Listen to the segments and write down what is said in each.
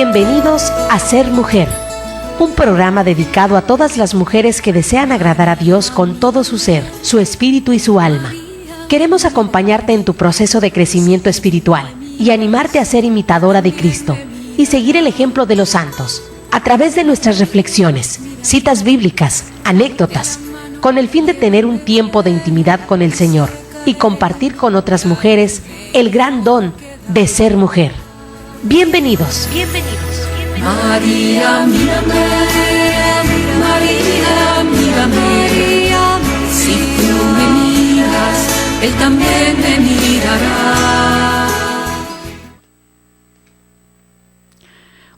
Bienvenidos a Ser Mujer, un programa dedicado a todas las mujeres que desean agradar a Dios con todo su ser, su espíritu y su alma. Queremos acompañarte en tu proceso de crecimiento espiritual y animarte a ser imitadora de Cristo y seguir el ejemplo de los santos a través de nuestras reflexiones, citas bíblicas, anécdotas, con el fin de tener un tiempo de intimidad con el Señor y compartir con otras mujeres el gran don de ser mujer. Bienvenidos. María, mírame, María, mírame, si tú me miras, Él también me mirará.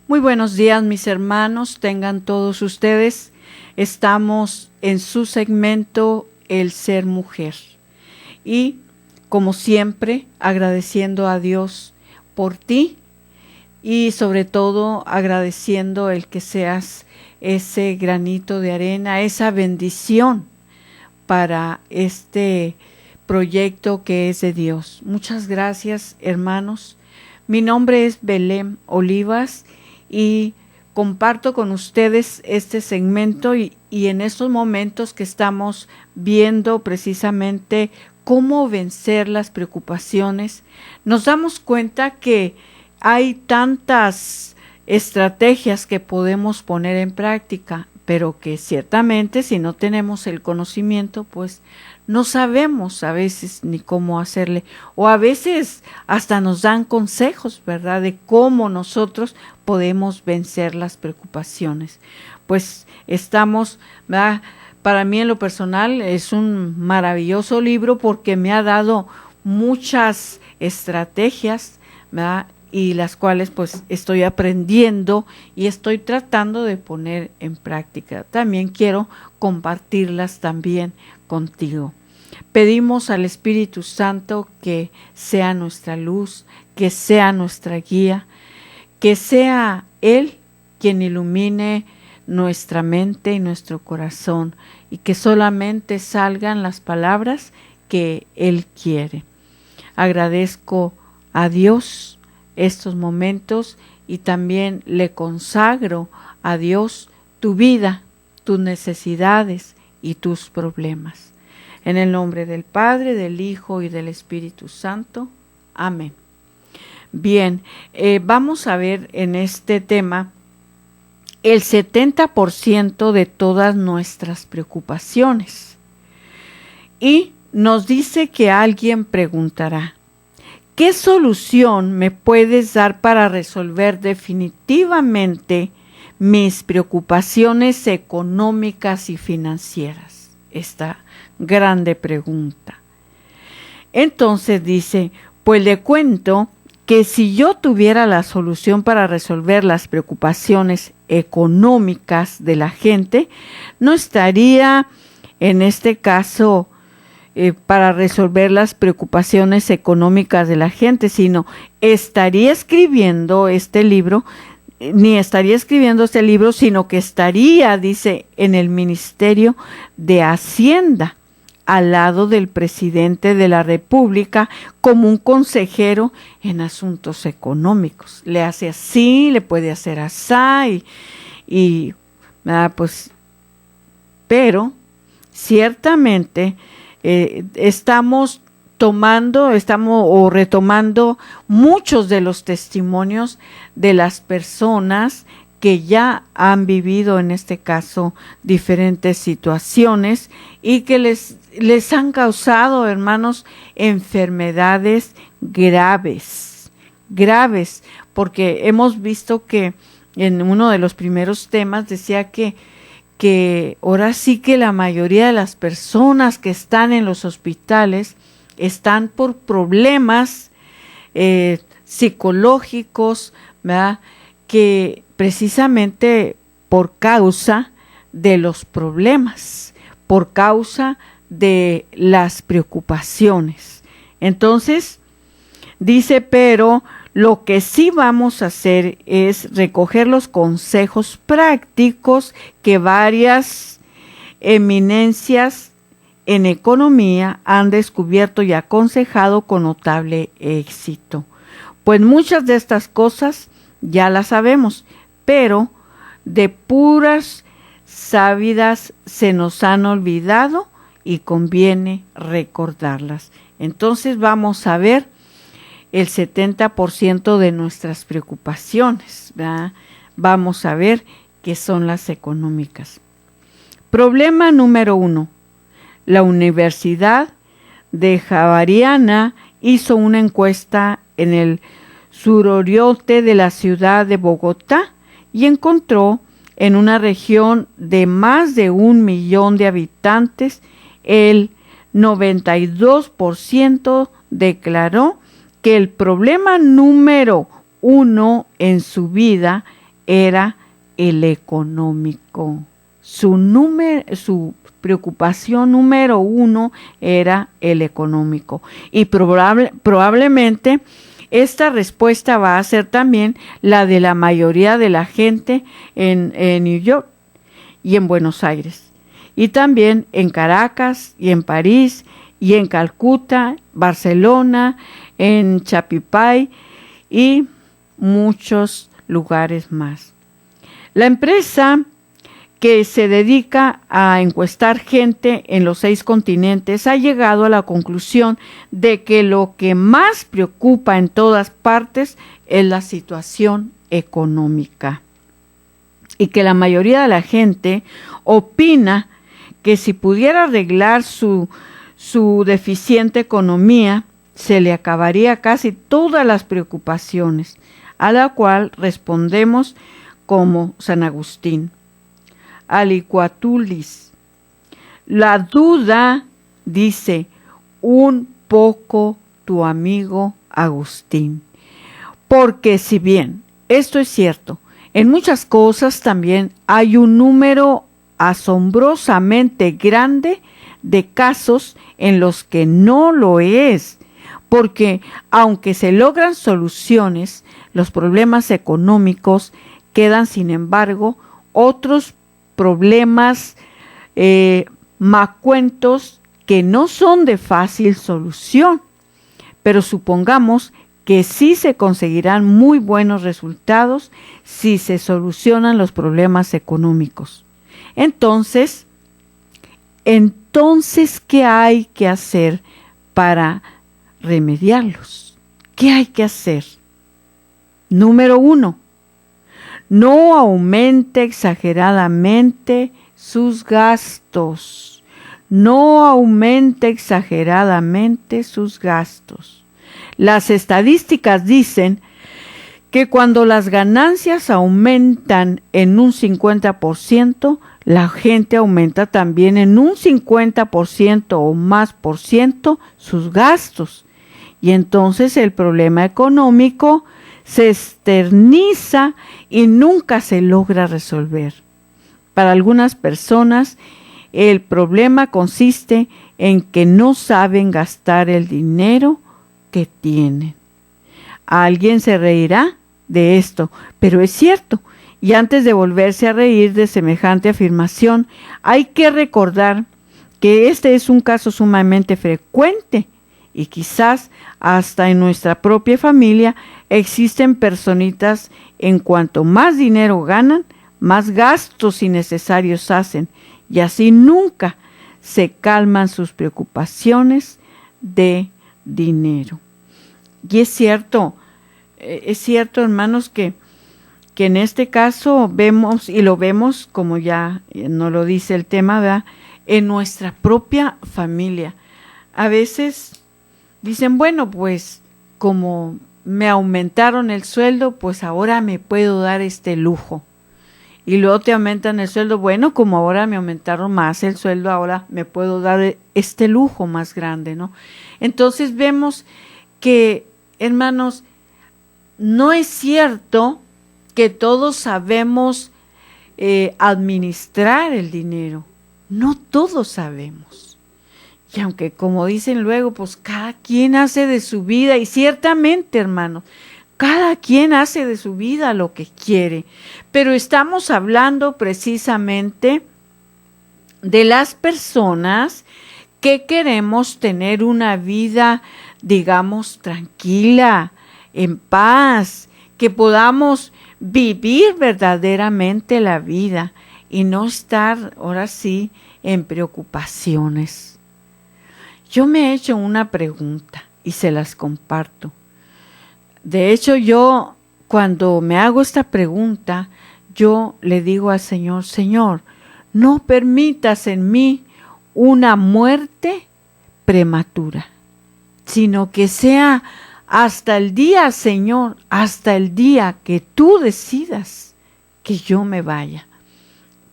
Muy buenos días, mis hermanos, tengan todos ustedes. Estamos en su segmento El Ser Mujer. Y, como siempre, agradeciendo a Dios por ti y sobre todo agradeciendo el que seas ese granito de arena, esa bendición para este proyecto que es de Dios. Muchas gracias, hermanos. Mi nombre es Belén Olivas y comparto con ustedes este segmento y en estos momentos que estamos viendo precisamente cómo vencer las preocupaciones, nos damos cuenta que hay tantas estrategias que podemos poner en práctica, pero que ciertamente si no tenemos el conocimiento, pues no sabemos a veces ni cómo hacerle, o a veces hasta nos dan consejos, ¿verdad?, de cómo nosotros podemos vencer las preocupaciones. Pues estamos, ¿verdad? Para mí en lo personal es un maravilloso libro porque me ha dado muchas estrategias, ¿verdad?, y las cuales pues estoy aprendiendo y estoy tratando de poner en práctica. También quiero compartirlas también contigo. Pedimos al Espíritu Santo que sea nuestra luz, que sea nuestra guía, que sea Él quien ilumine nuestra mente y nuestro corazón y que solamente salgan las palabras que Él quiere. Agradezco a Dios estos momentos y también le consagro a Dios tu vida, tus necesidades y tus problemas. En el nombre del Padre, del Hijo y del Espíritu Santo. Amén. Bien, vamos a ver en este tema el 70% de todas nuestras preocupaciones. Y nos dice que alguien preguntará, ¿qué solución me puedes dar para resolver definitivamente mis preocupaciones económicas y financieras? Esta grande pregunta. Entonces dice, pues le cuento que si yo tuviera la solución para resolver las preocupaciones económicas de la gente, no estaría en este caso para resolver las preocupaciones económicas de la gente, sino estaría escribiendo este libro, sino que estaría, dice, en el Ministerio de Hacienda, al lado del presidente de la República, como un consejero en asuntos económicos. Le hace así, le puede hacer así, pero ciertamente estamos retomando muchos de los testimonios de las personas que ya han vivido en este caso diferentes situaciones y que les han causado, hermanos, enfermedades graves, porque hemos visto que en uno de los primeros temas decía que ahora sí que la mayoría de las personas que están en los hospitales están por problemas psicológicos, ¿verdad?, que precisamente por causa de los problemas, por causa de las preocupaciones. Entonces, dice, pero lo que sí vamos a hacer es recoger los consejos prácticos que varias eminencias en economía han descubierto y aconsejado con notable éxito. Pues muchas de estas cosas ya la sabemos, pero de puras sabidas se nos han olvidado y conviene recordarlas. Entonces vamos a ver el 70% de nuestras preocupaciones, ¿verdad? Vamos a ver qué son las económicas. Problema número 1. La Universidad de Javeriana hizo una encuesta en el suroriente de la ciudad de Bogotá y encontró en una región de más de 1 millón de habitantes, el 92% declaró que el problema número 1 en su vida era el económico. Su preocupación número 1 era el económico. Y probablemente esta respuesta va a ser también la de la mayoría de la gente en New York y en Buenos Aires. Y también en Caracas y en París y en Calcuta, Barcelona, en Chapipay y muchos lugares más. La empresa que se dedica a encuestar gente en los 6 continentes ha llegado a la conclusión de que lo que más preocupa en todas partes es la situación económica y que la mayoría de la gente opina que si pudiera arreglar su deficiente economía, se le acabaría casi todas las preocupaciones, a la cual respondemos como San Agustín. Aliquatulis. La duda, dice, un poco tu amigo Agustín. Porque si bien esto es cierto, en muchas cosas también hay un número asombrosamente grande de casos en los que no lo es, porque aunque se logran soluciones, los problemas económicos quedan, sin embargo, otros problemas macuentos que no son de fácil solución, pero supongamos que sí se conseguirán muy buenos resultados si se solucionan los problemas económicos. Entonces, ¿qué hay que hacer para remediarlos? ¿Qué hay que hacer? Número 1. No aumente exageradamente sus gastos. No aumente exageradamente sus gastos. Las estadísticas dicen que cuando las ganancias aumentan en un 50%, la gente aumenta también en un 50% o más por ciento sus gastos. Y entonces el problema económico se externiza y nunca se logra resolver. Para algunas personas, el problema consiste en que no saben gastar el dinero que tienen. Alguien se reirá de esto, pero es cierto. Y antes de volverse a reír de semejante afirmación, hay que recordar que este es un caso sumamente frecuente y quizás hasta en nuestra propia familia existen personitas en cuanto más dinero ganan, más gastos innecesarios hacen y así nunca se calman sus preocupaciones de dinero. Y es cierto, hermanos, que en este caso vemos, y lo vemos como ya nos lo dice el tema, ¿verdad?, en nuestra propia familia. A veces dicen, bueno, pues como me aumentaron el sueldo, pues ahora me puedo dar este lujo. Y luego te aumentan el sueldo, bueno, como ahora me aumentaron más el sueldo, ahora me puedo dar este lujo más grande, ¿no? Entonces vemos que, hermanos, no es cierto que todos sabemos administrar el dinero. No todos sabemos. Y aunque, como dicen luego, pues cada quien hace de su vida, y ciertamente, hermanos, cada quien hace de su vida lo que quiere. Pero estamos hablando precisamente de las personas que queremos tener una vida, digamos, tranquila, en paz, que podamos vivir verdaderamente la vida y no estar ahora sí en preocupaciones. Yo me he hecho una pregunta y se las comparto. De hecho, yo cuando me hago esta pregunta, yo le digo al Señor, Señor, no permitas en mí una muerte prematura, sino que sea hasta el día, Señor, hasta el día que tú decidas que yo me vaya.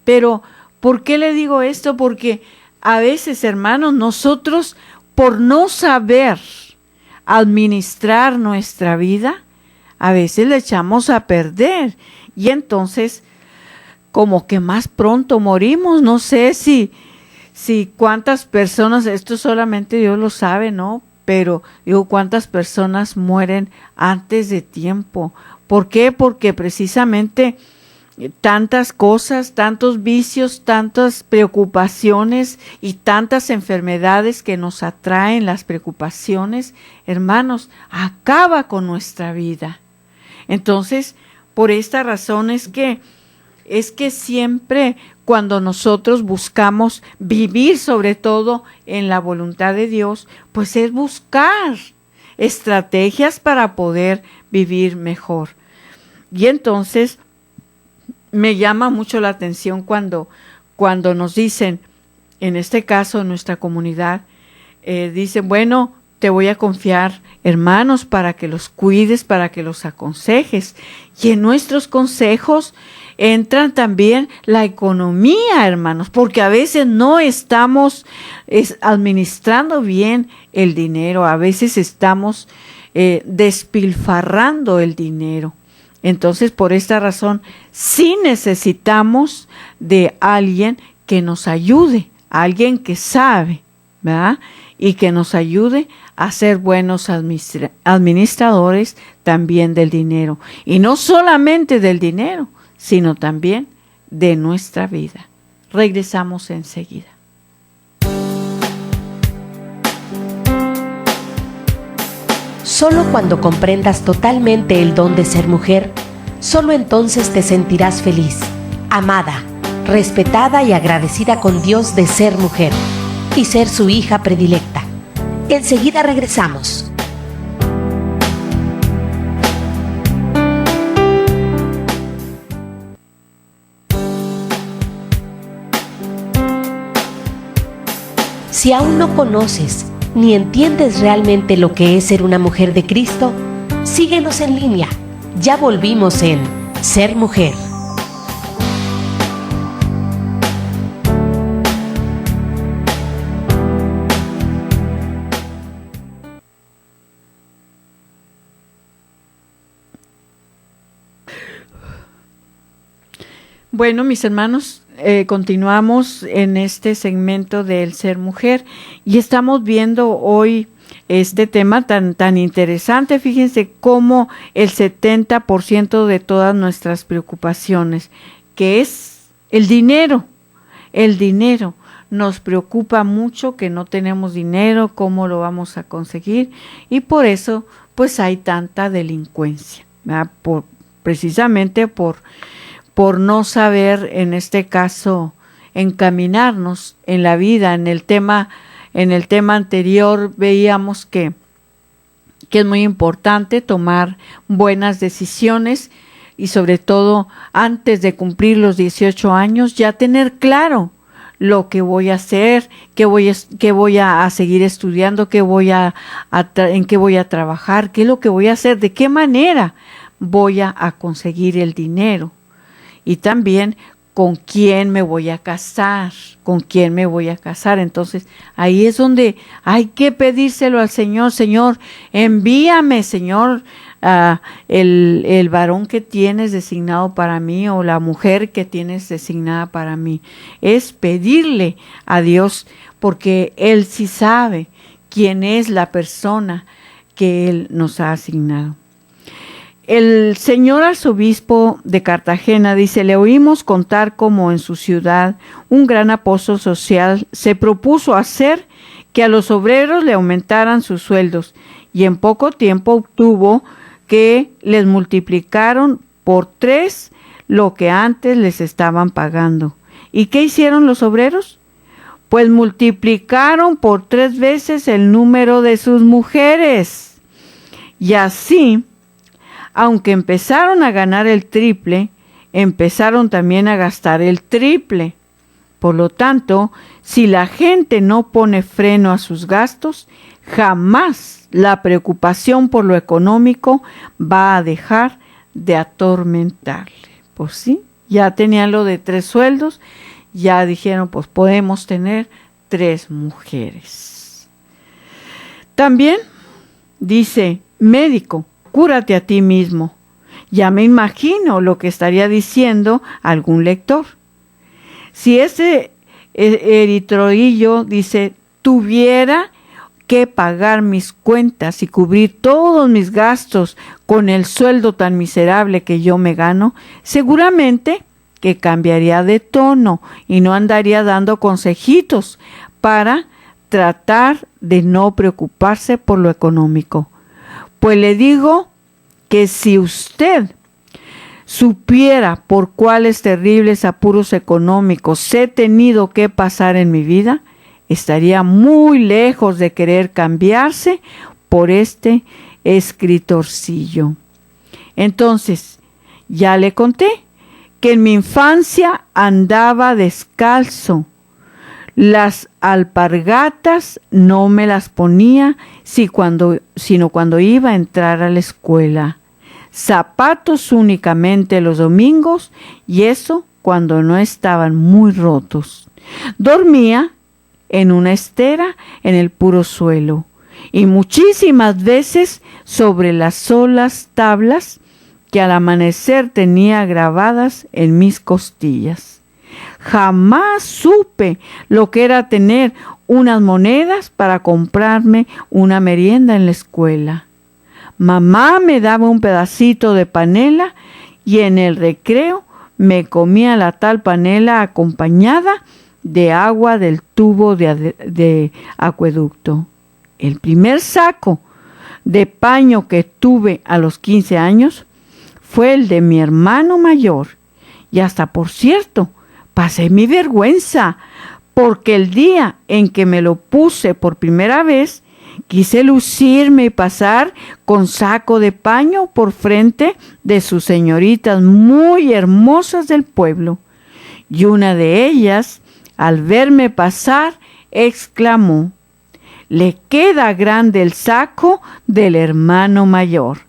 Pero, ¿por qué le digo esto? Porque a veces, hermanos, nosotros, por no saber administrar nuestra vida, a veces le echamos a perder. Y entonces, como que más pronto morimos. No sé si cuántas personas, esto solamente Dios lo sabe, ¿no? Pero digo, ¿cuántas personas mueren antes de tiempo? ¿Por qué? Porque precisamente tantas cosas, tantos vicios, tantas preocupaciones y tantas enfermedades que nos atraen las preocupaciones, hermanos, acaba con nuestra vida. Entonces, por esta razón es que siempre cuando nosotros buscamos vivir sobre todo en la voluntad de Dios, pues es buscar estrategias para poder vivir mejor. Y entonces me llama mucho la atención cuando nos dicen, en este caso en nuestra comunidad, dicen, bueno, te voy a confiar hermanos para que los cuides, para que los aconsejes. Y en nuestros consejos entran también la economía, hermanos, porque a veces no estamos administrando bien el dinero, a veces estamos despilfarrando el dinero. Entonces, por esta razón, sí necesitamos de alguien que nos ayude, alguien que sabe, ¿verdad? Y que nos ayude a ser buenos administradores también del dinero. Y no solamente del dinero, sino también de nuestra vida. Regresamos enseguida. Solo cuando comprendas totalmente el don de ser mujer, solo entonces te sentirás feliz, amada, respetada y agradecida con Dios de ser mujer y ser su hija predilecta. Enseguida regresamos. Si aún no conoces ni entiendes realmente lo que es ser una mujer de Cristo, síguenos en línea. Ya volvimos en Ser Mujer. Bueno, mis hermanos, continuamos en este segmento del ser mujer y estamos viendo hoy este tema tan interesante. Fíjense cómo el 70% de todas nuestras preocupaciones, que es el dinero, nos preocupa mucho que no tenemos dinero, cómo lo vamos a conseguir, y por eso pues hay tanta delincuencia, ¿verdad? Precisamente por no saber, en este caso, encaminarnos en la vida. En el tema anterior veíamos que es muy importante tomar buenas decisiones y sobre todo antes de cumplir los 18 años ya tener claro lo que voy a hacer, qué voy a seguir estudiando, en qué voy a trabajar, qué es lo que voy a hacer, de qué manera voy a conseguir el dinero. Y también con quién me voy a casar, Entonces, ahí es donde hay que pedírselo al Señor. Señor, envíame, Señor, el varón que tienes designado para mí o la mujer que tienes designada para mí. Es pedirle a Dios, porque Él sí sabe quién es la persona que Él nos ha asignado. El señor arzobispo de Cartagena dice, le oímos contar cómo en su ciudad un gran apóstol social se propuso hacer que a los obreros le aumentaran sus sueldos y en poco tiempo obtuvo que les multiplicaron por 3 lo que antes les estaban pagando. ¿Y qué hicieron los obreros? Pues multiplicaron por 3 veces el número de sus mujeres. Y así, aunque empezaron a ganar el triple, empezaron también a gastar el triple. Por lo tanto, si la gente no pone freno a sus gastos, jamás la preocupación por lo económico va a dejar de atormentarle. Pues sí, ya tenían lo de 3 sueldos, ya dijeron, pues podemos tener 3 mujeres. También dice, médico, cúrate a ti mismo. Ya me imagino lo que estaría diciendo algún lector. Si ese eritroillo, dice, tuviera que pagar mis cuentas y cubrir todos mis gastos con el sueldo tan miserable que yo me gano, seguramente que cambiaría de tono y no andaría dando consejitos para tratar de no preocuparse por lo económico. Pues le digo que si usted supiera por cuáles terribles apuros económicos he tenido que pasar en mi vida, estaría muy lejos de querer cambiarse por este escritorcillo. Entonces, ya le conté que en mi infancia andaba descalzo. Las alpargatas no me las ponía sino cuando iba a entrar a la escuela. Zapatos únicamente los domingos, y eso cuando no estaban muy rotos. Dormía en una estera en el puro suelo, y muchísimas veces sobre las solas tablas que al amanecer tenía grabadas en mis costillas. Jamás supe lo que era tener unas monedas para comprarme una merienda en la escuela. Mamá me daba un pedacito de panela y en el recreo me comía la tal panela acompañada de agua del tubo de acueducto. El primer saco de paño que tuve a los 15 años fue el de mi hermano mayor. Y hasta, por cierto, pasé mi vergüenza, porque el día en que me lo puse por primera vez, quise lucirme y pasar con saco de paño por frente de sus señoritas muy hermosas del pueblo. Y una de ellas, al verme pasar, exclamó: «Le queda grande el saco del hermano mayor».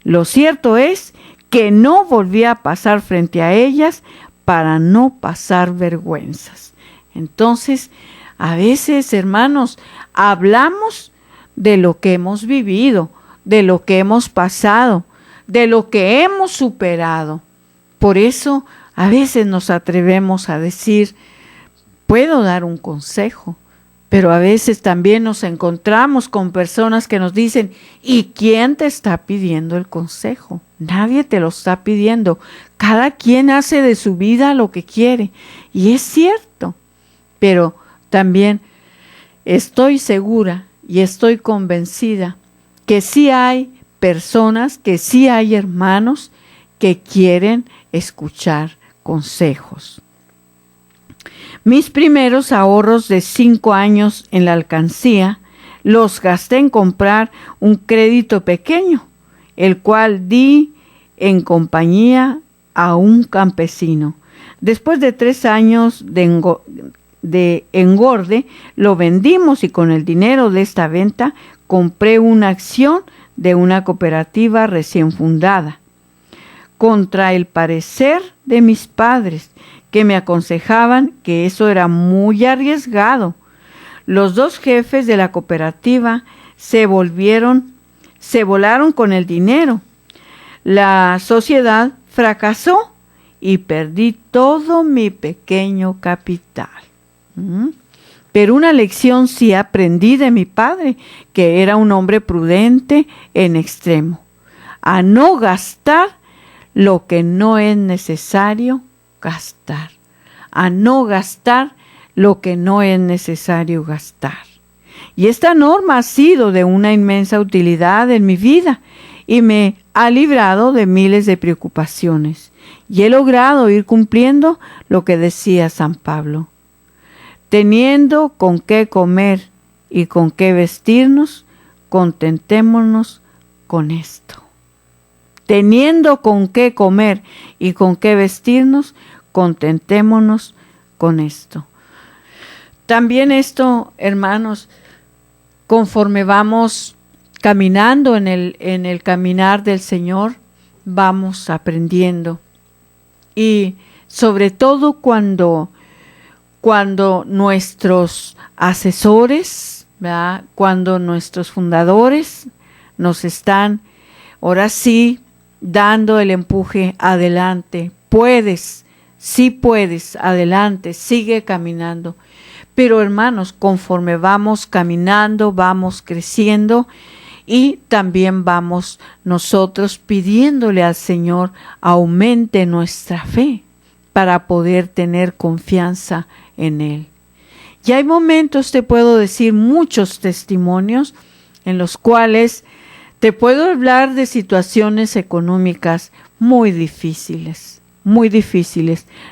Lo cierto es que no volví a pasar frente a ellas para no pasar vergüenzas. Entonces, a veces, hermanos, hablamos de lo que hemos vivido, de lo que hemos pasado, de lo que hemos superado. Por eso, a veces nos atrevemos a decir, puedo dar un consejo, pero a veces también nos encontramos con personas que nos dicen, ¿y quién te está pidiendo el consejo? Nadie te lo está pidiendo. Cada quien hace de su vida lo que quiere. Y es cierto, pero también estoy segura y estoy convencida que sí hay personas, que sí hay hermanos que quieren escuchar consejos. Mis primeros ahorros de 5 años en la alcancía los gasté en comprar un crédito pequeño, el cual di en compañía a un campesino. Después de 3 años de engorde, lo vendimos y con el dinero de esta venta compré una acción de una cooperativa recién fundada. Contra el parecer de mis padres, que me aconsejaban que eso era muy arriesgado, los 2 jefes de la cooperativa se volaron con el dinero. La sociedad fracasó y perdí todo mi pequeño capital. Pero una lección sí aprendí de mi padre, que era un hombre prudente en extremo, a no gastar lo que no es necesario gastar, a no gastar lo que no es necesario gastar. Y esta norma ha sido de una inmensa utilidad en mi vida y me ha librado de miles de preocupaciones. Y he logrado ir cumpliendo lo que decía San Pablo. Teniendo con qué comer y con qué vestirnos, contentémonos con esto. Teniendo con qué comer y con qué vestirnos, contentémonos con esto. También esto, hermanos, conforme vamos caminando en el caminar del Señor, vamos aprendiendo. Y sobre todo cuando nuestros asesores, ¿verdad?, cuando nuestros fundadores nos están, ahora sí, dando el empuje adelante. Puedes, sí puedes, adelante, sigue caminando. Pero hermanos, conforme vamos caminando, vamos creciendo y también vamos nosotros pidiéndole al Señor aumente nuestra fe para poder tener confianza en Él. Y hay momentos, te puedo decir, muchos testimonios en los cuales te puedo hablar de situaciones económicas muy difíciles,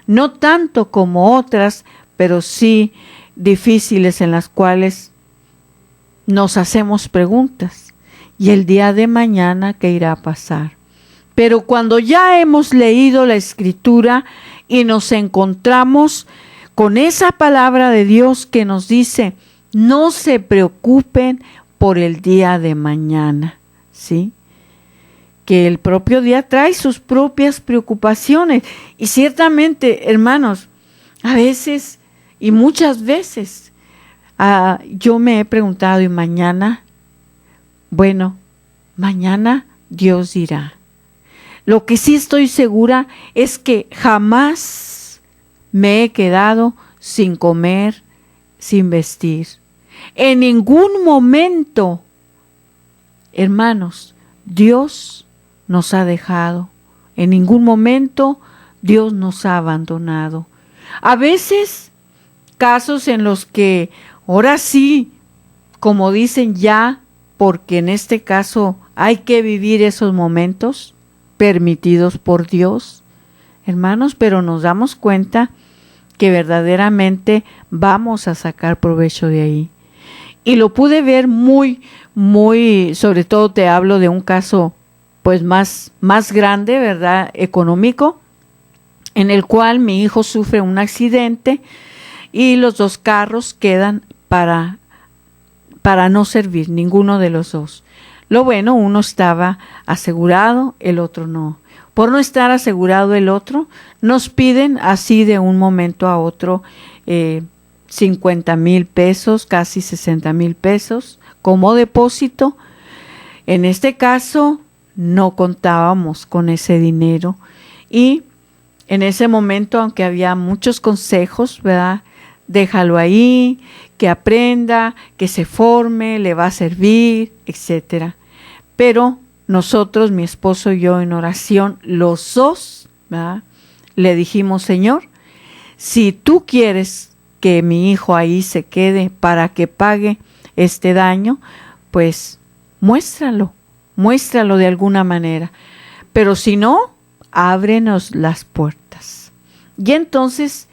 no tanto como otras, pero sí difíciles en las cuales nos hacemos preguntas. ¿Y el día de mañana qué irá a pasar? Pero cuando ya hemos leído la Escritura y nos encontramos con esa palabra de Dios que nos dice, no se preocupen por el día de mañana, ¿sí? Que el propio día trae sus propias preocupaciones. Y ciertamente, hermanos, a veces y muchas veces yo me he preguntado, ¿y mañana? Bueno, mañana Dios dirá. Lo que sí estoy segura es que jamás me he quedado sin comer, sin vestir. En ningún momento, hermanos, Dios nos ha dejado. En ningún momento Dios nos ha abandonado. A veces, casos en los que ahora sí, como dicen ya, porque en este caso hay que vivir esos momentos permitidos por Dios, hermanos, pero nos damos cuenta que verdaderamente vamos a sacar provecho de ahí. Y lo pude ver muy, sobre todo te hablo de un caso pues más grande, ¿verdad?, económico, en el cual mi hijo sufre un accidente y los dos carros quedan para no servir, ninguno de los dos. Lo bueno, uno estaba asegurado, el otro no. Por no estar asegurado el otro, nos piden así de un momento a otro 50,000 pesos, casi 60,000 pesos como depósito. En este caso, no contábamos con ese dinero y en ese momento, aunque había muchos consejos, ¿verdad?, déjalo ahí, que aprenda, que se forme, le va a servir, etcétera. Pero nosotros, mi esposo y yo, en oración, los dos, ¿verdad?, le dijimos, Señor, si tú quieres que mi hijo ahí se quede para que pague este daño, pues muéstralo de alguna manera. Pero si no, ábrenos las puertas. Y entonces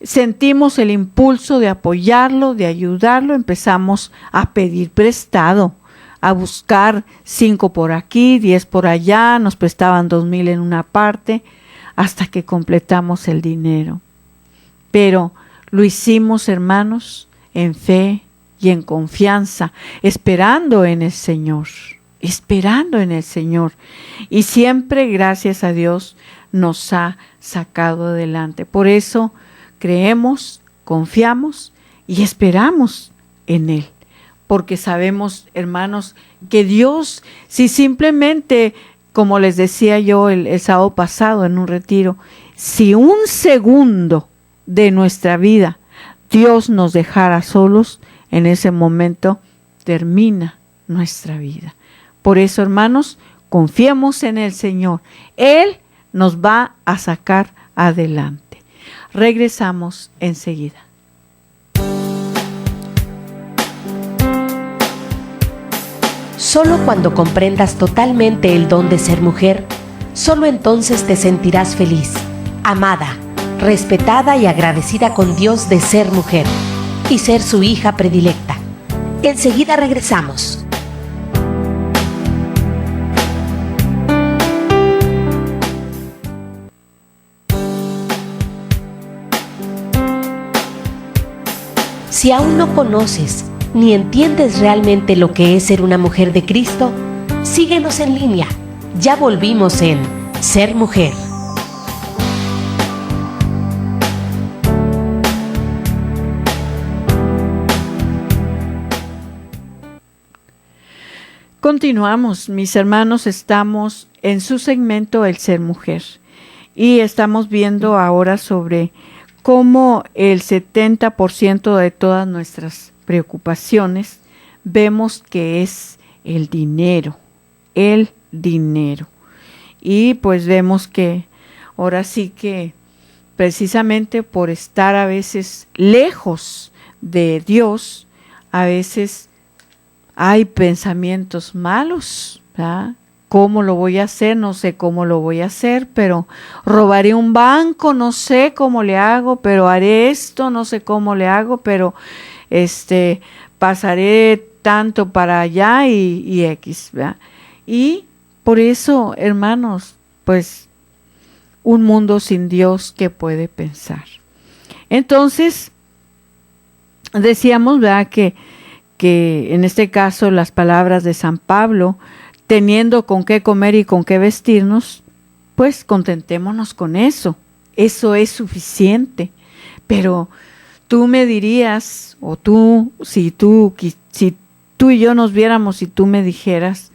sentimos el impulso de apoyarlo, de ayudarlo, empezamos a pedir prestado, a buscar 5 por aquí, 10 por allá, nos prestaban 2,000 en una parte, hasta que completamos el dinero. Pero lo hicimos, hermanos, en fe y en confianza, esperando en el Señor. Y siempre, gracias a Dios, nos ha sacado adelante. Por eso creemos, confiamos y esperamos en Él. Porque sabemos, hermanos, que Dios, si simplemente, como les decía yo el sábado pasado en un retiro, si un segundo de nuestra vida Dios nos dejara solos, en ese momento termina nuestra vida. Por eso, hermanos, confiemos en el Señor. Él nos va a sacar adelante. Regresamos enseguida. Solo cuando comprendas totalmente el don de ser mujer, solo entonces te sentirás feliz, amada, respetada y agradecida con Dios de ser mujer y ser su hija predilecta. Enseguida regresamos. Si aún no conoces ni entiendes realmente lo que es ser una mujer de Cristo, síguenos en línea. Ya volvimos en Ser Mujer. Continuamos, mis hermanos, estamos en su segmento El Ser Mujer y estamos viendo ahora sobre cómo el 70% de todas nuestras preocupaciones vemos que es el dinero. Y pues vemos que ahora sí que precisamente por estar a veces lejos de Dios, a veces hay pensamientos malos, ¿verdad? ¿Cómo lo voy a hacer? No sé cómo lo voy a hacer, pero robaré un banco, no sé cómo le hago, pero haré esto, no sé cómo le hago, pero pasaré tanto para allá y X, ¿verdad? Y por eso, hermanos, pues un mundo sin Dios, ¿qué puede pensar? Entonces, decíamos, ¿verdad? Que en este caso las palabras de San Pablo, teniendo con qué comer y con qué vestirnos, pues contentémonos con eso. Eso es suficiente. Pero tú me dirías, o si tú y yo nos viéramos y tú me dijeras,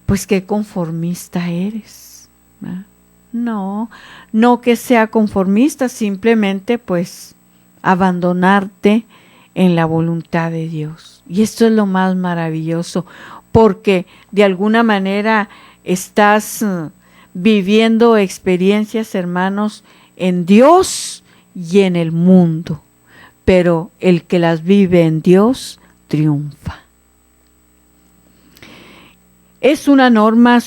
pues qué conformista eres, ¿verdad? No que sea conformista, simplemente pues abandonarte en la voluntad de Dios. Y esto es lo más maravilloso, porque de alguna manera estás viviendo experiencias, hermanos, en Dios y en el mundo, pero el que las vive en Dios triunfa. Es una norma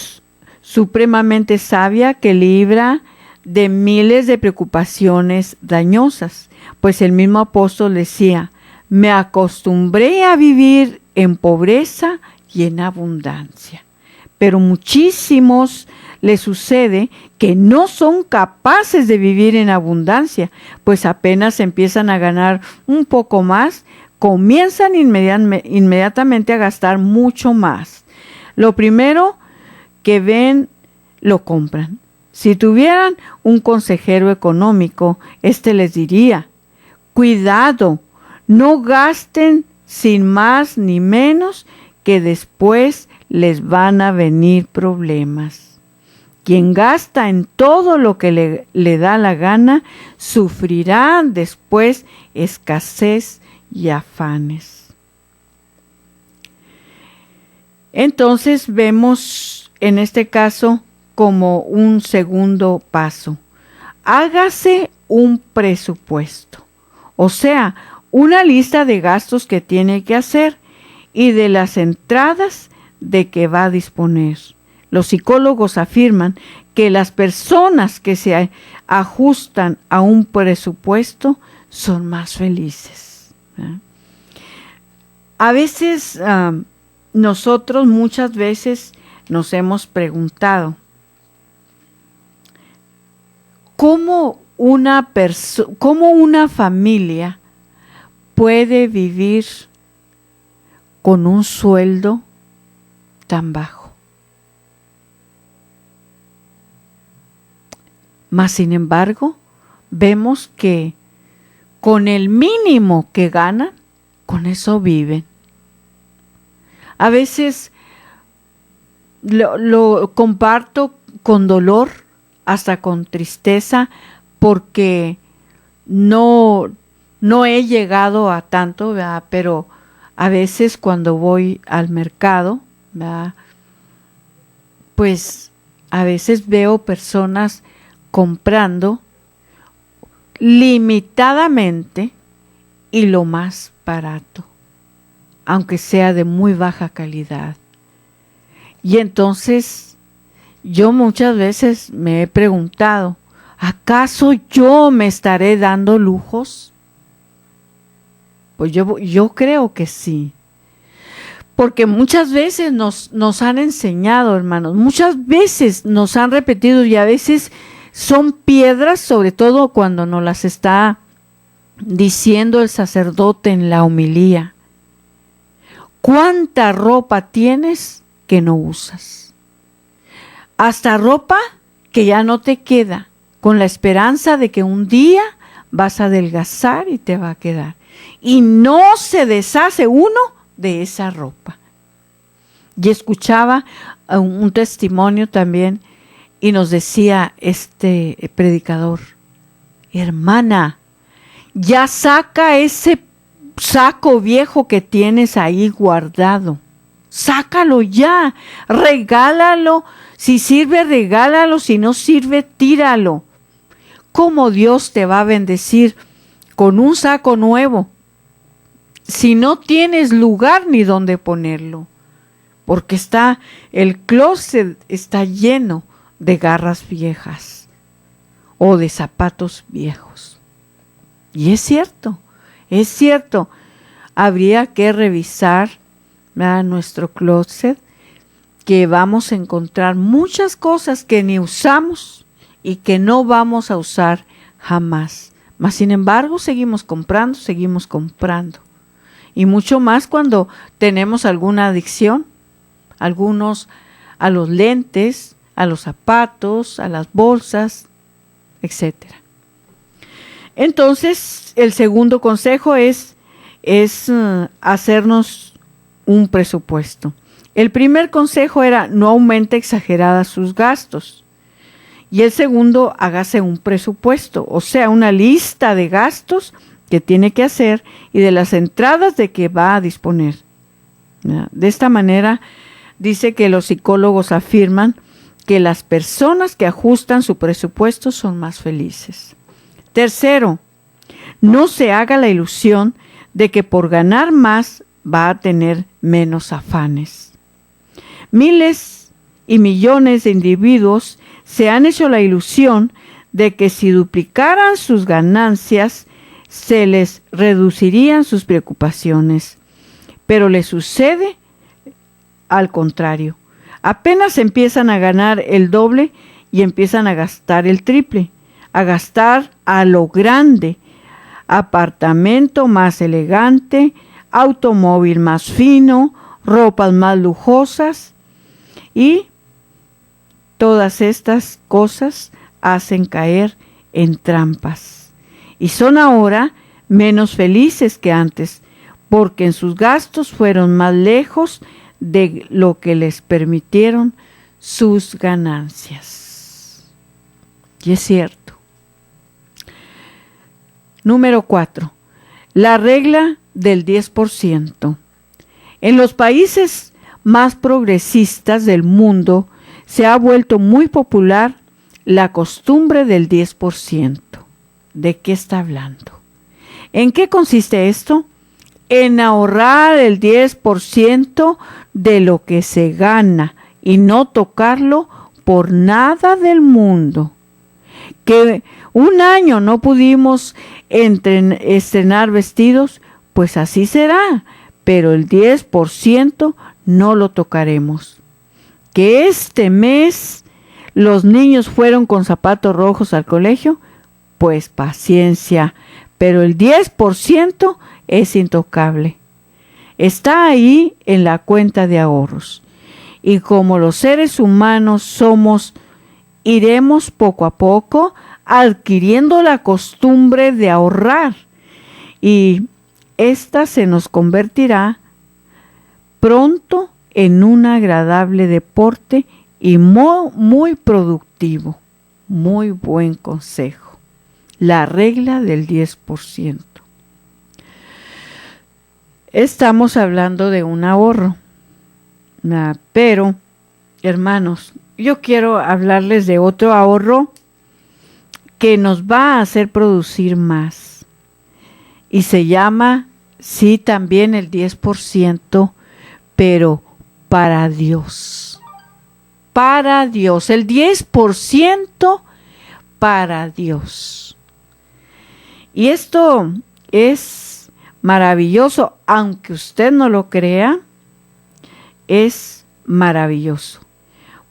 supremamente sabia que libra de miles de preocupaciones dañosas, pues el mismo apóstol decía: me acostumbré a vivir en pobreza y en abundancia. Pero muchísimos les sucede que no son capaces de vivir en abundancia, pues apenas empiezan a ganar un poco más, comienzan inmediatamente a gastar mucho más. Lo primero que ven, lo compran. Si tuvieran un consejero económico, les diría: cuidado, no gasten sin más ni menos, que después les van a venir problemas. Quien gasta en todo lo que le da la gana, sufrirá después escasez y afanes. Entonces vemos en este caso como un segundo paso: hágase un presupuesto, o sea, una lista de gastos que tiene que hacer y de las entradas de que va a disponer. Los psicólogos afirman que las personas que se ajustan a un presupuesto son más felices, ¿eh? A veces nosotros muchas veces nos hemos preguntado cómo una familia puede vivir con un sueldo tan bajo. Mas, sin embargo, vemos que con el mínimo que ganan, con eso viven. A veces lo comparto con dolor, hasta con tristeza, porque no he llegado a tanto, ¿verdad? Pero a veces cuando voy al mercado, ¿verdad?, pues a veces veo personas comprando limitadamente y lo más barato, aunque sea de muy baja calidad. Y entonces yo muchas veces me he preguntado, ¿acaso yo me estaré dando lujos? Pues yo creo que sí. Porque muchas veces nos han enseñado, hermanos, muchas veces nos han repetido y a veces son piedras, sobre todo cuando nos las está diciendo el sacerdote en la homilía. ¿Cuánta ropa tienes que no usas? Hasta ropa que ya no te queda, con la esperanza de que un día vas a adelgazar y te va a quedar. Y no se deshace uno de esa ropa. Y escuchaba un testimonio también y nos decía este predicador, hermana, ya saca ese saco viejo que tienes ahí guardado, sácalo ya, regálalo, si sirve regálalo, si no sirve tíralo. ¿Cómo Dios te va a bendecir con un saco nuevo si no tienes lugar ni dónde ponerlo? Porque el closet está lleno de garras viejas o de zapatos viejos. Y es cierto. Habría que revisar nuestro closet, que vamos a encontrar muchas cosas que ni usamos y que no vamos a usar jamás. Mas sin embargo, seguimos comprando. Y mucho más cuando tenemos alguna adicción. Algunos a los lentes, a los zapatos, a las bolsas, etc. Entonces, el segundo consejo es hacernos un presupuesto. El primer consejo era no aumente exageradas sus gastos. Y el segundo, hágase un presupuesto, o sea, una lista de gastos que tiene que hacer y de las entradas de que va a disponer. De esta manera, dice que los psicólogos afirman que las personas que ajustan su presupuesto son más felices. Tercero, no se haga la ilusión de que por ganar más va a tener menos afanes. Miles y millones de individuos se han hecho la ilusión de que si duplicaran sus ganancias, se les reducirían sus preocupaciones. Pero les sucede al contrario. Apenas empiezan a ganar el doble y empiezan a gastar el triple, a gastar a lo grande, apartamento más elegante, automóvil más fino, ropas más lujosas, y todas estas cosas hacen caer en trampas. Y son ahora menos felices que antes, porque en sus gastos fueron más lejos de lo que les permitieron sus ganancias. Y es cierto. Número 4. La regla del 10%. En los países más progresistas del mundo se ha vuelto muy popular la costumbre del 10%. ¿De qué está hablando? ¿En qué consiste esto? En ahorrar el 10% de lo que se gana y no tocarlo por nada del mundo. Que un año no pudimos estrenar vestidos, pues así será, pero el 10% no lo tocaremos. Que este mes los niños fueron con zapatos rojos al colegio, pues paciencia, pero el 10% es intocable. Está ahí en la cuenta de ahorros. Y como los seres humanos iremos poco a poco adquiriendo la costumbre de ahorrar. Y esta se nos convertirá pronto en un agradable deporte y muy productivo. Muy buen consejo. La regla del 10%. Estamos hablando de un ahorro. Pero, hermanos, yo quiero hablarles de otro ahorro que nos va a hacer producir más. Y se llama, sí, también el 10%, pero para Dios. para Dios, el 10% para Dios. Y esto es maravilloso, aunque usted no lo crea, es maravilloso.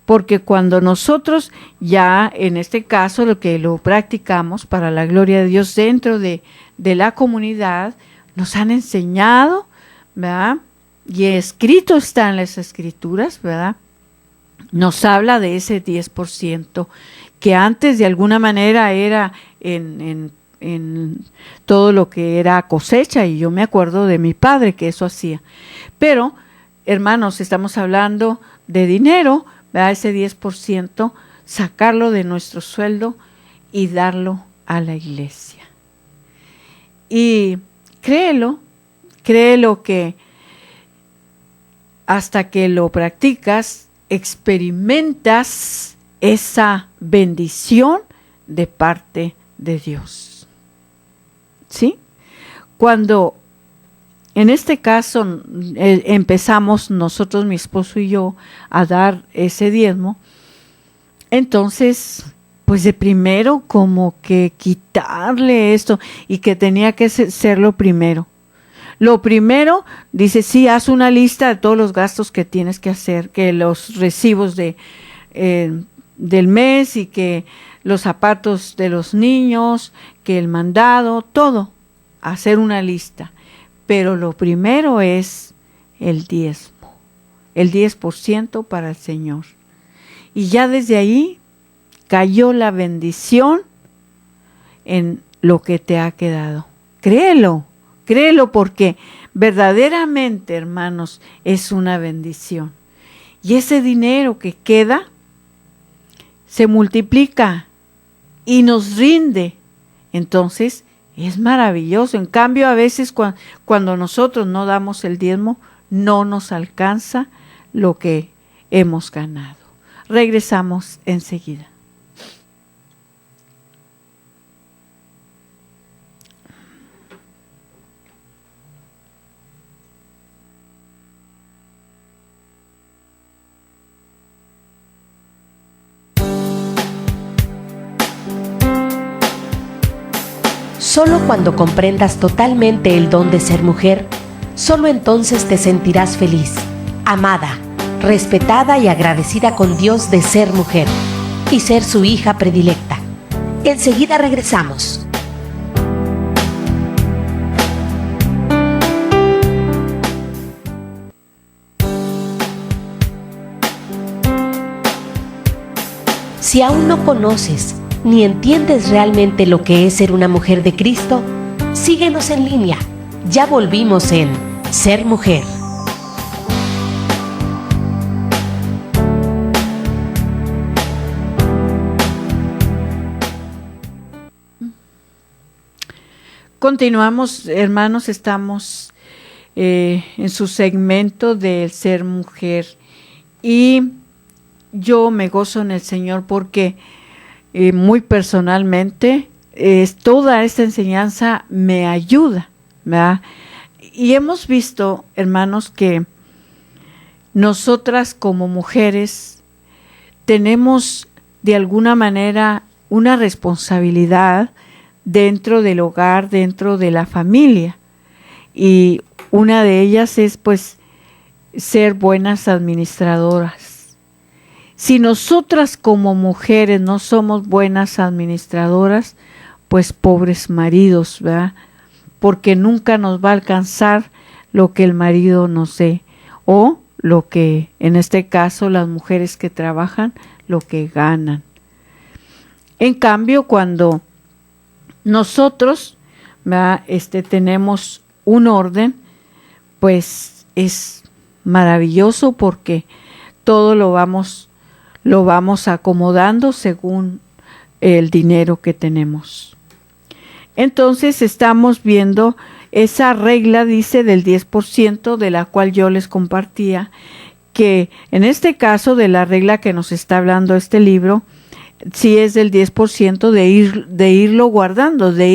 Porque cuando nosotros ya, en este caso, lo practicamos para la gloria de Dios dentro de la comunidad, nos han enseñado, ¿verdad? Y escrito está en las escrituras, ¿verdad? Nos habla de ese 10%, que antes de alguna manera era en todo lo que era cosecha, y yo me acuerdo de mi padre que eso hacía. Pero, hermanos, estamos hablando de dinero, ¿verdad? Ese 10%, sacarlo de nuestro sueldo y darlo a la iglesia. Y créelo que hasta que lo practicas, experimentas esa bendición de parte de Dios. ¿Sí? Cuando en este caso empezamos nosotros, mi esposo y yo, a dar ese diezmo, entonces, pues de primero como que quitarle esto, y que tenía que ser lo primero. Lo primero, dice, sí, haz una lista de todos los gastos que tienes que hacer, que los recibos del mes, y que los zapatos de los niños, que el mandado, todo, hacer una lista. Pero lo primero es el diezmo, el 10% para el Señor. Y ya desde ahí cayó la bendición en lo que te ha quedado. Créelo porque verdaderamente, hermanos, es una bendición. Y ese dinero que queda se multiplica y nos rinde. Entonces, es maravilloso. En cambio, a veces cuando nosotros no damos el diezmo, no nos alcanza lo que hemos ganado. Regresamos enseguida. Solo cuando comprendas totalmente el don de ser mujer, solo entonces te sentirás feliz, amada, respetada y agradecida con Dios de ser mujer y ser su hija predilecta. Enseguida regresamos. Si aún no conoces ni entiendes realmente lo que es ser una mujer de Cristo, síguenos en línea. Ya volvimos en Ser Mujer. Continuamos, hermanos, estamos en su segmento del ser mujer, y yo me gozo en el Señor porque muy personalmente toda esta enseñanza me ayuda, ¿verdad? Y hemos visto, hermanos, que nosotras como mujeres tenemos de alguna manera una responsabilidad dentro del hogar, dentro de la familia, y una de ellas es pues ser buenas administradoras. Si nosotras como mujeres no somos buenas administradoras, pues pobres maridos, ¿verdad? Porque nunca nos va a alcanzar lo que el marido nos dé, o lo que, en este caso, las mujeres que trabajan, lo que ganan. En cambio, cuando nosotros, ¿verdad?, tenemos un orden, pues es maravilloso porque todo lo vamos acomodando según el dinero que tenemos. Entonces estamos viendo esa regla, dice, del 10%, de la cual yo les compartía, que en este caso de la regla que nos está hablando este libro, sí es del 10% de irlo guardando, de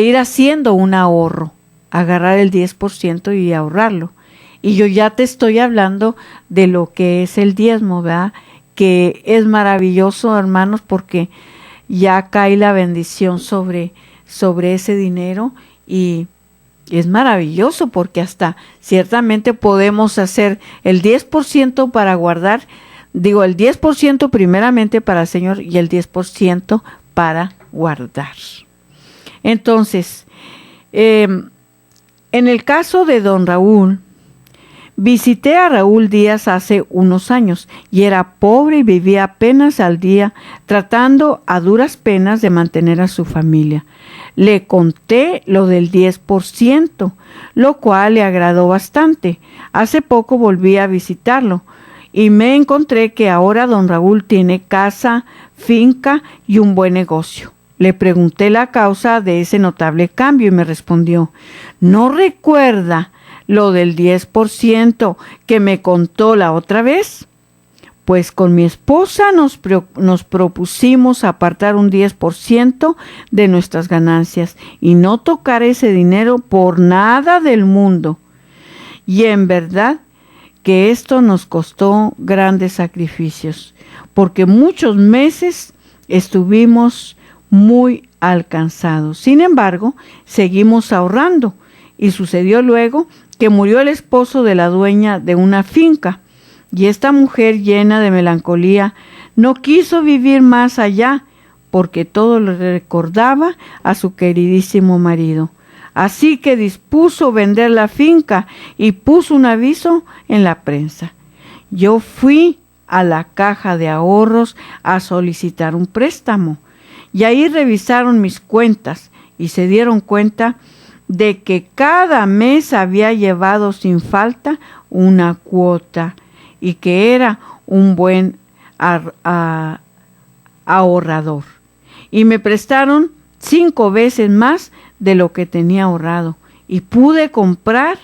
ir haciendo un ahorro, agarrar el 10% y ahorrarlo. Y yo ya te estoy hablando de lo que es el diezmo, ¿verdad? Que es maravilloso, hermanos, porque ya cae la bendición sobre ese dinero y es maravilloso porque hasta ciertamente podemos hacer el 10% para guardar, digo, el 10% primeramente para el Señor y el 10% para guardar. Entonces, en el caso de don Raúl, visité a Raúl Díaz hace unos años y era pobre y vivía apenas al día, tratando a duras penas de mantener a su familia. Le conté lo del 10%, lo cual le agradó bastante. Hace poco volví a visitarlo y me encontré que ahora don Raúl tiene casa, finca y un buen negocio. Le pregunté la causa de ese notable cambio y me respondió: ¿no recuerda lo del 10% que me contó la otra vez? Pues con mi esposa nos propusimos apartar un 10% de nuestras ganancias y no tocar ese dinero por nada del mundo. Y en verdad que esto nos costó grandes sacrificios, porque muchos meses estuvimos muy alcanzados. Sin embargo, seguimos ahorrando y sucedió luego que murió el esposo de la dueña de una finca y esta mujer, llena de melancolía, no quiso vivir más allá porque todo le recordaba a su queridísimo marido. Así que dispuso vender la finca y puso un aviso en la prensa. Yo fui a la caja de ahorros a solicitar un préstamo y ahí revisaron mis cuentas y se dieron cuenta de que cada mes había llevado sin falta una cuota y que era un buen ahorrador. Y me prestaron 5 veces más de lo que tenía ahorrado y pude comprar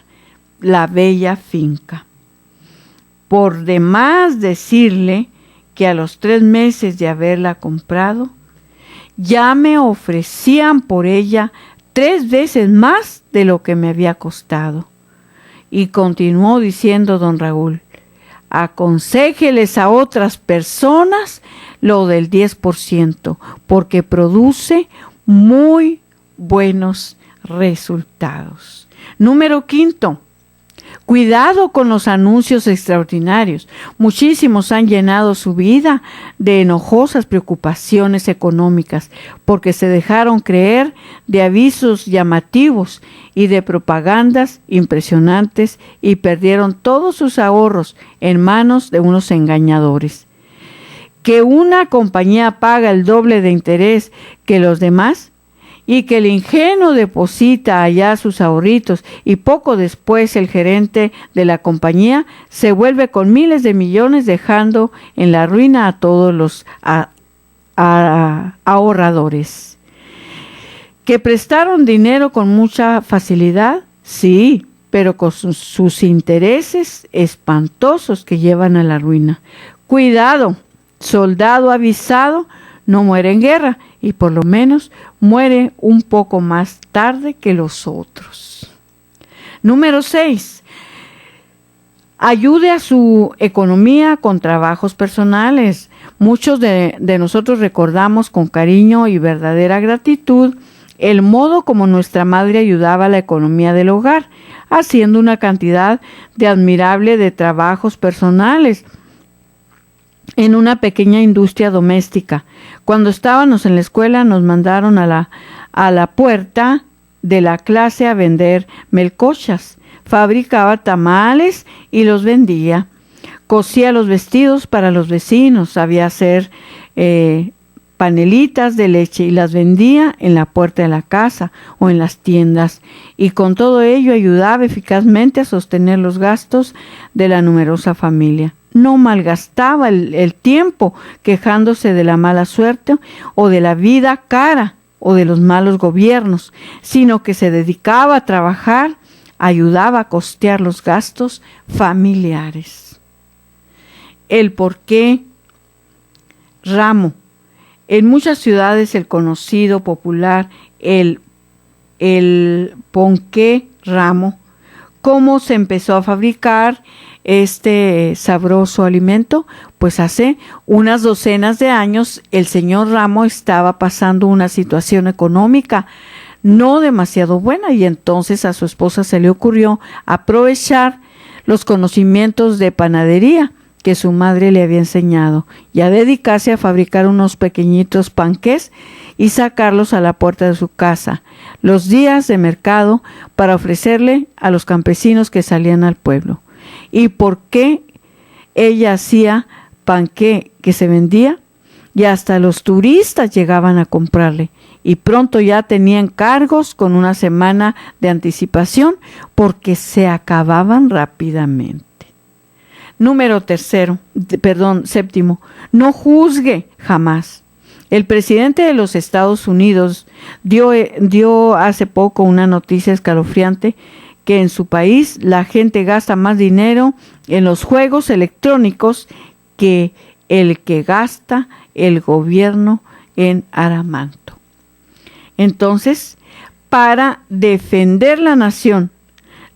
la bella finca. Por demás decirle que a los 3 meses de haberla comprado, ya me ofrecían por ella 3 veces más de lo que me había costado. Y continuó diciendo don Raúl: aconséjeles a otras personas lo del 10%, porque produce muy buenos resultados. Número 5. Cuidado con los anuncios extraordinarios. Muchísimos han llenado su vida de enojosas preocupaciones económicas porque se dejaron creer de avisos llamativos y de propagandas impresionantes y perdieron todos sus ahorros en manos de unos engañadores. Que una compañía paga el doble de interés que los demás y que el ingenuo deposita allá sus ahorritos y poco después el gerente de la compañía se vuelve con miles de millones, dejando en la ruina a todos los ahorradores. ¿Que prestaron dinero con mucha facilidad? Sí, pero con sus intereses espantosos que llevan a la ruina. Cuidado, soldado avisado no muere en guerra y por lo menos muere un poco más tarde que los otros. Número 6. Ayude a su economía con trabajos personales. Muchos de nosotros recordamos con cariño y verdadera gratitud el modo como nuestra madre ayudaba a la economía del hogar, haciendo una cantidad de admirable de trabajos personales en una pequeña industria doméstica. Cuando estábamos en la escuela nos mandaron a la puerta de la clase a vender melcochas. Fabricaba tamales y los vendía. Cosía los vestidos para los vecinos. Sabía hacer panelitas de leche y las vendía en la puerta de la casa o en las tiendas. Y con todo ello ayudaba eficazmente a sostener los gastos de la numerosa familia. No malgastaba el tiempo quejándose de la mala suerte o de la vida cara o de los malos gobiernos, sino que se dedicaba a trabajar, ayudaba a costear los gastos familiares. El porqué ramo. En muchas ciudades el conocido popular el ponqué ramo ¿Cómo se empezó a fabricar este sabroso alimento? Pues hace unas docenas de años el señor Ramo estaba pasando una situación económica no demasiado buena, y entonces a su esposa se le ocurrió aprovechar los conocimientos de panadería que su madre le había enseñado y a dedicarse a fabricar unos pequeñitos panqués y sacarlos a la puerta de su casa los días de mercado para ofrecerle a los campesinos que salían al pueblo. ¿Y por qué ella hacía panqué que se vendía? Y hasta los turistas llegaban a comprarle, y pronto ya tenían cargos con una semana de anticipación porque se acababan rápidamente. Séptimo, no juzgue jamás. El presidente de los Estados Unidos dio hace poco una noticia escalofriante que en su país la gente gasta más dinero en los juegos electrónicos que el que gasta el gobierno en Aramanto. Entonces, para defender la nación,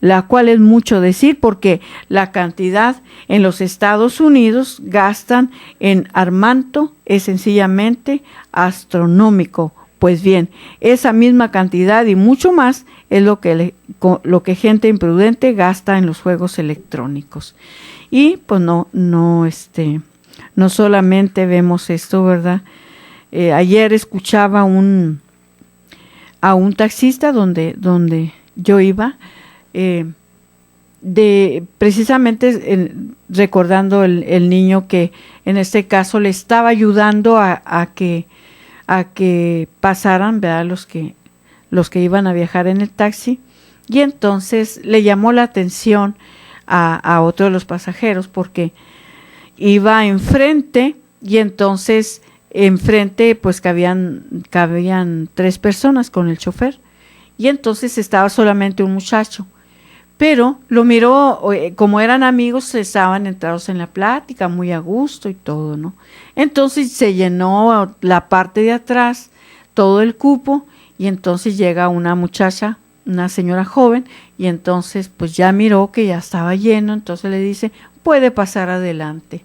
la cual es mucho decir porque la cantidad en los Estados Unidos gastan en Aramanto es sencillamente astronómico. Pues bien, esa misma cantidad y mucho más es lo que gente imprudente gasta en los juegos electrónicos. Y pues no solamente vemos esto, ¿verdad? Ayer escuchaba a un taxista donde yo iba, precisamente recordando el niño que en este caso le estaba ayudando a que pasaran, ¿verdad? los que iban a viajar en el taxi, y entonces le llamó la atención a otro de los pasajeros porque iba enfrente, y entonces enfrente pues cabían 3 personas con el chofer, y entonces estaba solamente un muchacho, pero lo miró, como eran amigos, estaban entrados en la plática muy a gusto y todo, ¿no? Entonces se llenó la parte de atrás, todo el cupo, y entonces llega una muchacha, una señora joven, y entonces pues ya miró que ya estaba lleno, entonces le dice, puede pasar adelante.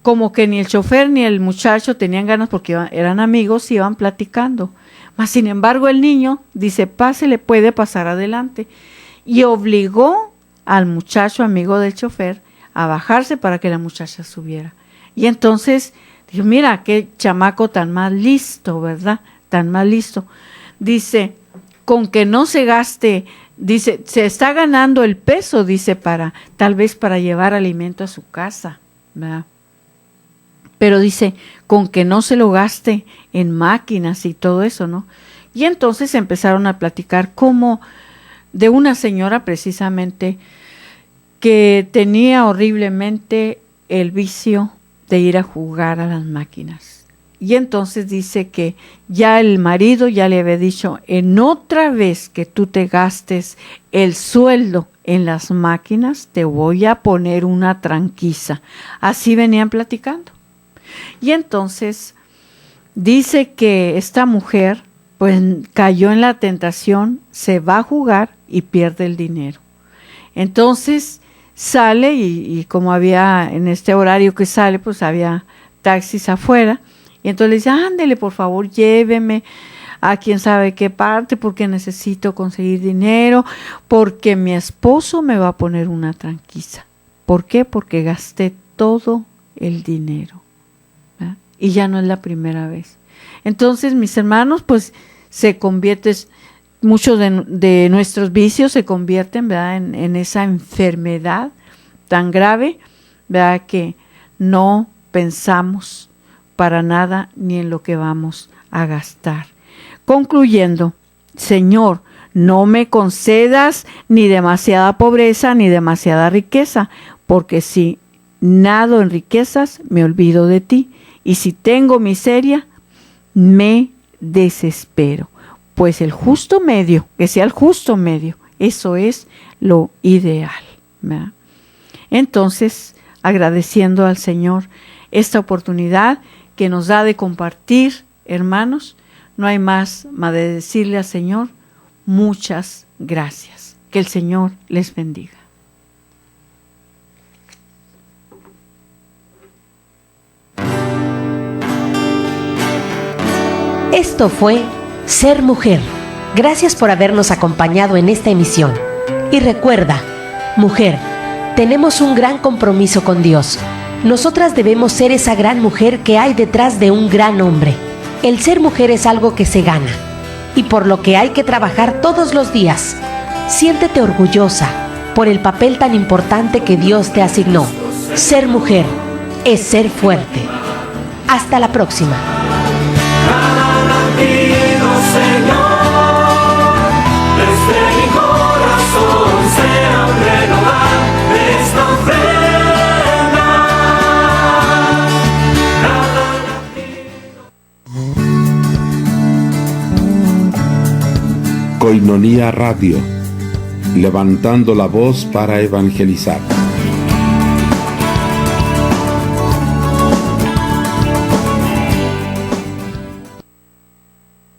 Como que ni el chofer ni el muchacho tenían ganas porque eran amigos y iban platicando. Mas sin embargo el niño dice, pásele, puede pasar adelante. Y obligó al muchacho amigo del chofer a bajarse para que la muchacha subiera. Y entonces dijo, mira, qué chamaco tan más listo, ¿verdad? Tan más listo. Dice, con que no se gaste, dice, se está ganando el peso, dice, tal vez para llevar alimento a su casa, ¿verdad? Pero dice, con que no se lo gaste en máquinas y todo eso, ¿no? Y entonces empezaron a platicar como de una señora precisamente que tenía horriblemente el vicio de ir a jugar a las máquinas. Y entonces dice que ya el marido ya le había dicho, en otra vez que tú te gastes el sueldo en las máquinas, te voy a poner una tranquiza. Así venían platicando. Y entonces dice que esta mujer pues cayó en la tentación, se va a jugar y pierde el dinero. Entonces sale y como había en este horario que sale, pues había taxis afuera, y entonces le dice, ándele por favor, lléveme a quién sabe qué parte porque necesito conseguir dinero, porque mi esposo me va a poner una tranquiza. ¿Por qué? Porque gasté todo el dinero. ¿Verdad? Y ya no es la primera vez. Entonces, mis hermanos, pues muchos de nuestros vicios se convierten, ¿verdad?, en esa enfermedad tan grave, ¿verdad?, que no pensamos para nada ni en lo que vamos a gastar. Concluyendo, Señor, no me concedas ni demasiada pobreza ni demasiada riqueza, porque si nado en riquezas, me olvido de ti, y si tengo miseria, me desespero. Pues el justo medio, que sea el justo medio, eso es lo ideal, ¿verdad? Entonces, agradeciendo al Señor esta oportunidad que nos da de compartir, hermanos, no hay más de decirle al Señor, muchas gracias. Que el Señor les bendiga. Esto fue Ser Mujer. Gracias por habernos acompañado en esta emisión. Y recuerda, mujer, tenemos un gran compromiso con Dios. Nosotras debemos ser esa gran mujer que hay detrás de un gran hombre. El ser mujer es algo que se gana y por lo que hay que trabajar todos los días. Siéntete orgullosa por el papel tan importante que Dios te asignó. Ser mujer es ser fuerte. Hasta la próxima. Koinonia Radio, levantando la voz para evangelizar.